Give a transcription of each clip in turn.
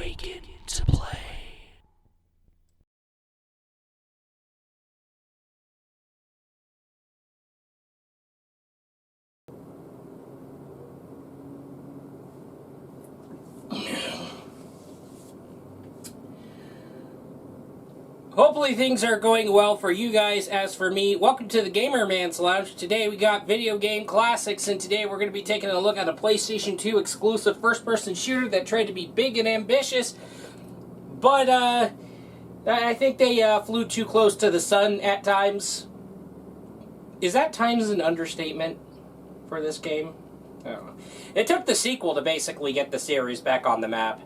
Awaken to play. Hopefully things are going well for you guys. As for me, welcome to the Gamer Man's Lounge. Today we got video game classics, and today we're going to be taking a look at a PlayStation 2 exclusive first-person shooter that tried to be big and ambitious, but I think they flew too close to the sun at times. Is that times an understatement for this game? I don't know. It took the sequel to basically get the series back on the map.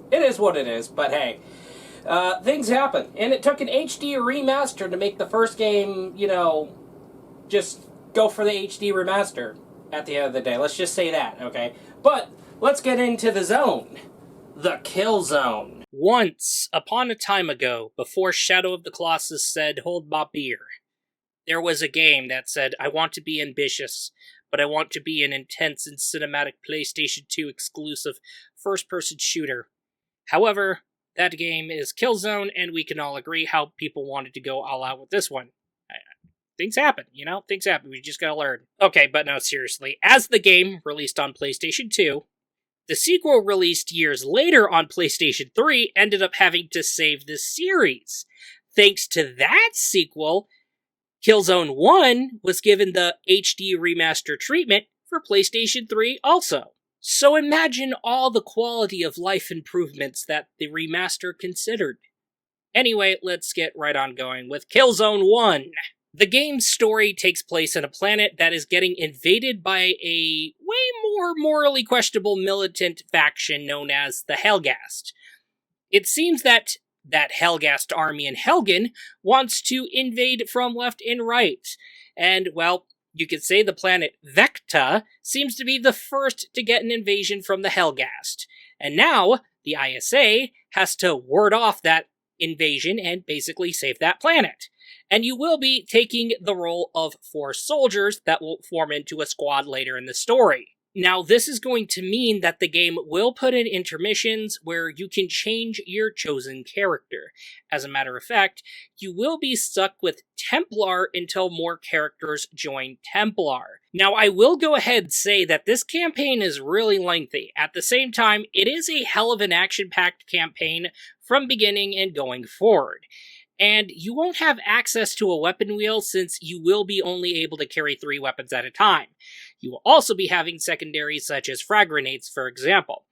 It is what it is, but hey. Things happen, and it took an HD remaster to make the first game, just go for the HD remaster at the end of the day. Let's just say that, okay? But let's get into the zone. The Killzone. Once, upon a time ago, before Shadow of the Colossus said, "Hold my beer," there was a game that said, "I want to be ambitious, but I want to be an intense and cinematic PlayStation 2 exclusive first-person shooter." However, that game is Killzone, and we can all agree how people wanted to go all out with this one. Things happen, Things happen. We just gotta learn. Okay, but no, seriously. As the game released on PlayStation 2, the sequel released years later on PlayStation 3 ended up having to save the series. Thanks to that sequel, Killzone 1 was given the HD remaster treatment for PlayStation 3 also. So imagine all the quality of life improvements that the remaster considered. Anyway, let's get right on going with Killzone 1. The game's story takes place on a planet that is getting invaded by a way more morally questionable militant faction known as the Helghast. It seems that Helghast army in Helgen wants to invade from left and right, and, well, you could say the planet Vecta seems to be the first to get an invasion from the Helghast. And now, the ISA has to ward off that invasion and basically save that planet. And you will be taking the role of 4 soldiers that will form into a squad later in the story. Now, this is going to mean that the game will put in intermissions where you can change your chosen character. As a matter of fact, you will be stuck with Templar until more characters join Templar. Now, I will go ahead and say that this campaign is really lengthy. At the same time, it is a hell of an action-packed campaign from beginning and going forward. And you won't have access to a weapon wheel since you will be only able to carry 3 weapons at a time. You will also be having secondaries such as frag grenades, for example.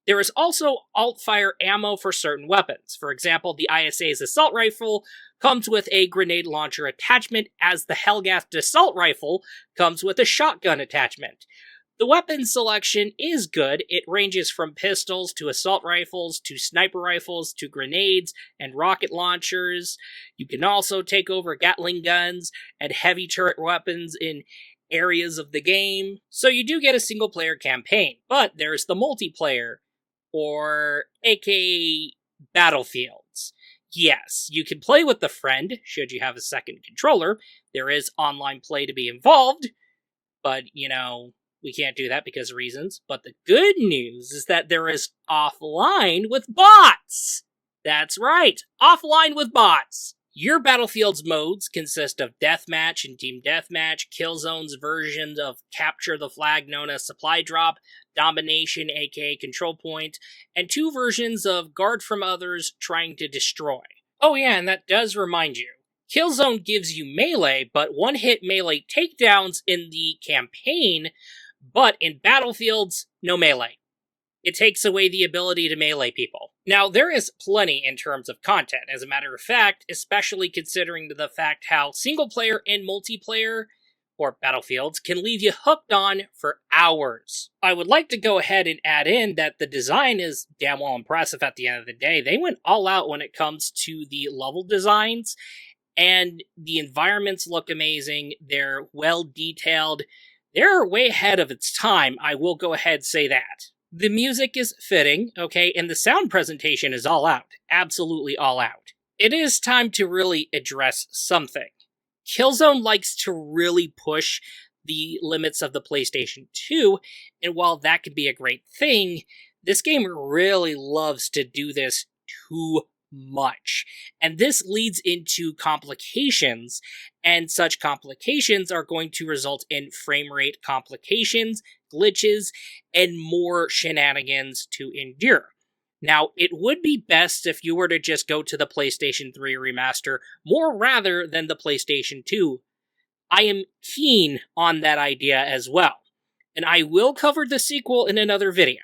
There is also alt-fire ammo for certain weapons. For example, the ISA's assault rifle comes with a grenade launcher attachment, as the Helghast assault rifle comes with a shotgun attachment. The weapon selection is good. It ranges from pistols to assault rifles to sniper rifles to grenades and rocket launchers. You can also take over Gatling guns and heavy turret weapons in areas of the game. So you do get a single-player campaign, but there's the multiplayer, or aka Battlefields. Yes, you can play with a friend, should you have a second controller. There is online play to be involved, but, we can't do that because of reasons. But the good news is that there is offline with bots! That's right, offline with bots! Your Battlefield's modes consist of Deathmatch and Team Deathmatch, Killzone's versions of Capture the Flag known as Supply Drop, Domination aka Control Point, and 2 versions of Guard from Others Trying to Destroy. Oh yeah, and that does remind you, Killzone gives you melee, but one-hit melee takedowns in the campaign, but in Battlefields, no melee. It takes away the ability to melee people. Now, there is plenty in terms of content, as a matter of fact, especially considering the fact how single-player and multiplayer, or Battlefields, can leave you hooked on for hours. I would like to go ahead and add in that the design is damn well impressive at the end of the day. They went all out when it comes to the level designs, and the environments look amazing. They're well detailed. They're way ahead of its time, I will go ahead and say that. The music is fitting, okay, and the sound presentation is all out. Absolutely all out. It is time to really address something. Killzone likes to really push the limits of the PlayStation 2, and while that could be a great thing, This game really loves to do this too much. And this leads into complications, and such complications are going to result in frame rate complications, glitches, and more shenanigans to endure. Now, it would be best if you were to just go to the PlayStation 3 remaster more rather than the PlayStation 2. I am keen on that idea as well, and I will cover the sequel in another video.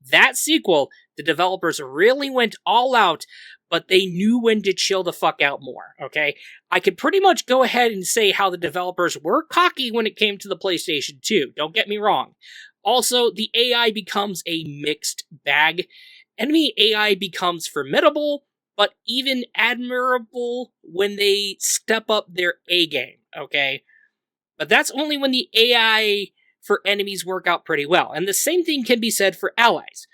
That sequel, the developers really went all out, but they knew when to chill the fuck out more, okay? I could pretty much go ahead and say how the developers were cocky when it came to the PlayStation 2, don't get me wrong. Also, the AI becomes a mixed bag. Enemy AI becomes formidable, but even admirable when they step up their A game, okay? But that's only when the AI for enemies work out pretty well. And the same thing can be said for allies.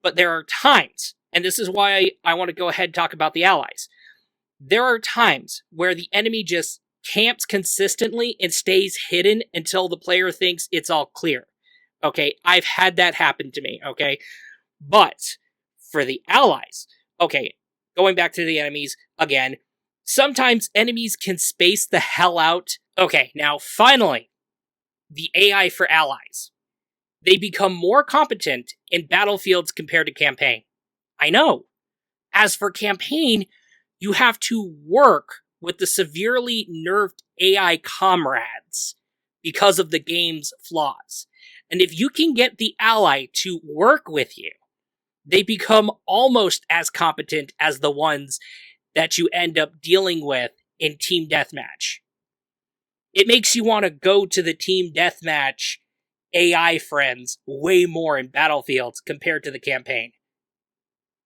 But there are times, and this is why I want to go ahead and talk about the allies. There are times where the enemy just camps consistently and stays hidden until the player thinks it's all clear. Okay, I've had that happen to me, okay? But for the allies, okay, going back to the enemies again, sometimes enemies can space the hell out. Okay, now finally, the AI for allies. They become more competent in battlefields compared to campaign. I know. As for campaign, you have to work with the severely nerfed AI comrades because of the game's flaws. And if you can get the ally to work with you, they become almost as competent as the ones that you end up dealing with in Team Deathmatch. It makes you want to go to the Team Deathmatch AI friends way more in Battlefields compared to the campaign.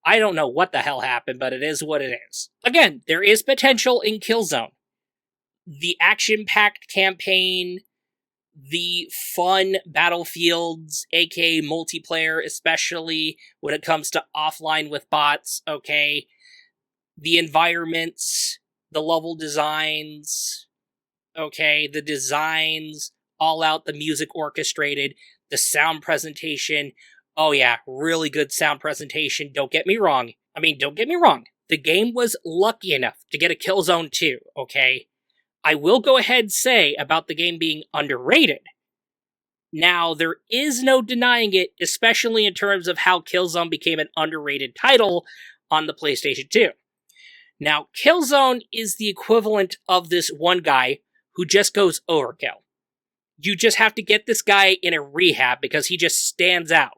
I don't know what the hell happened, but it is what it is. Again, there is potential in Killzone. The action-packed campaign, the fun battlefields, aka multiplayer, especially when it comes to offline with bots, okay? The environments, the level designs, okay? The designs, all out, the music orchestrated, the sound presentation. Oh yeah, really good sound presentation, don't get me wrong. The game was lucky enough to get a Killzone 2, okay? I will go ahead and say about the game being underrated. Now, there is no denying it, especially in terms of how Killzone became an underrated title on the PlayStation 2. Now, Killzone is the equivalent of this one guy who just goes overkill. You just have to get this guy in a rehab because he just stands out.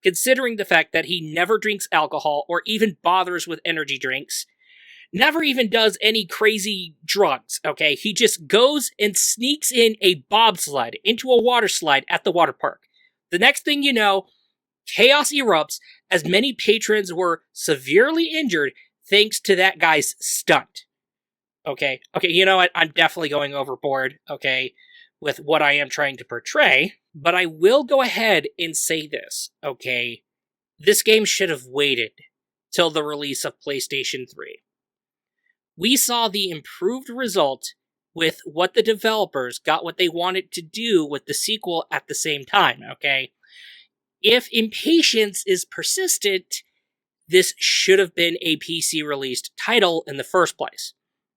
Considering the fact that he never drinks alcohol or even bothers with energy drinks, never even does any crazy drugs, okay? He just goes and sneaks in a bobsled into a water slide at the water park. The next thing you know, chaos erupts as many patrons were severely injured thanks to that guy's stunt. Okay, you know what? I'm definitely going overboard, okay, with what I am trying to portray, but I will go ahead and say this, okay? This game should have waited till the release of PlayStation 3. We saw the improved result with what the developers got what they wanted to do with the sequel at the same time, okay? If impatience is persistent, this should have been a PC-released title in the first place.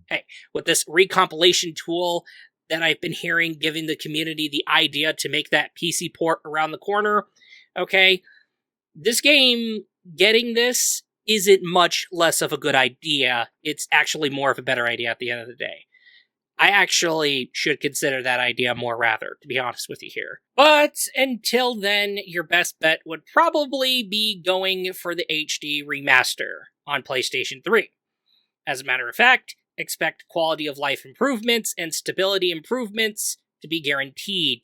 Hey, with this recompilation tool that I've been hearing, giving the community the idea to make that PC port around the corner, okay, this game, getting this, isn't much less of a good idea. It's actually more of a better idea at the end of the day. I actually should consider that idea more rather, to be honest with you here. But until then, your best bet would probably be going for the HD remaster on PlayStation 3. As a matter of fact, expect quality of life improvements and stability improvements to be guaranteed,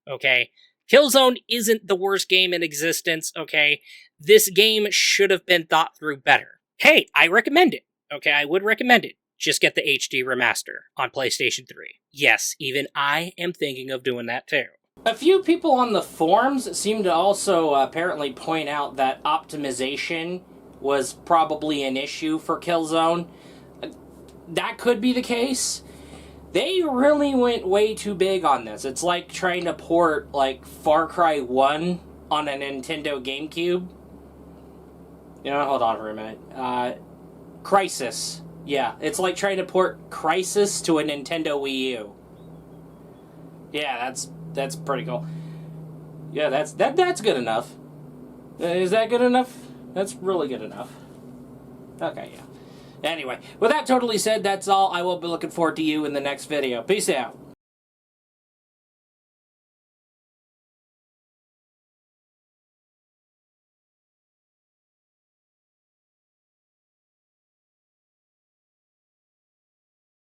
okay? Killzone isn't the worst game in existence, okay? This game should have been thought through better. Hey, I recommend it, okay? I would recommend it. Just get the HD remaster on PlayStation 3. Yes, even I am thinking of doing that too. A few people on the forums seem to also apparently point out that optimization was probably an issue for Killzone. That could be the case. They really went way too big on this. It's like trying to port, like, Far Cry 1 on a Nintendo GameCube. You know, hold on for a minute. Crisis. Yeah, it's like trying to port Crisis to a Nintendo Wii U. Yeah, that's pretty cool. Yeah, that's good enough. Is that good enough? That's really good enough. Okay, yeah. Anyway, with that totally said, that's all. I will be looking forward to you in the next video. Peace out.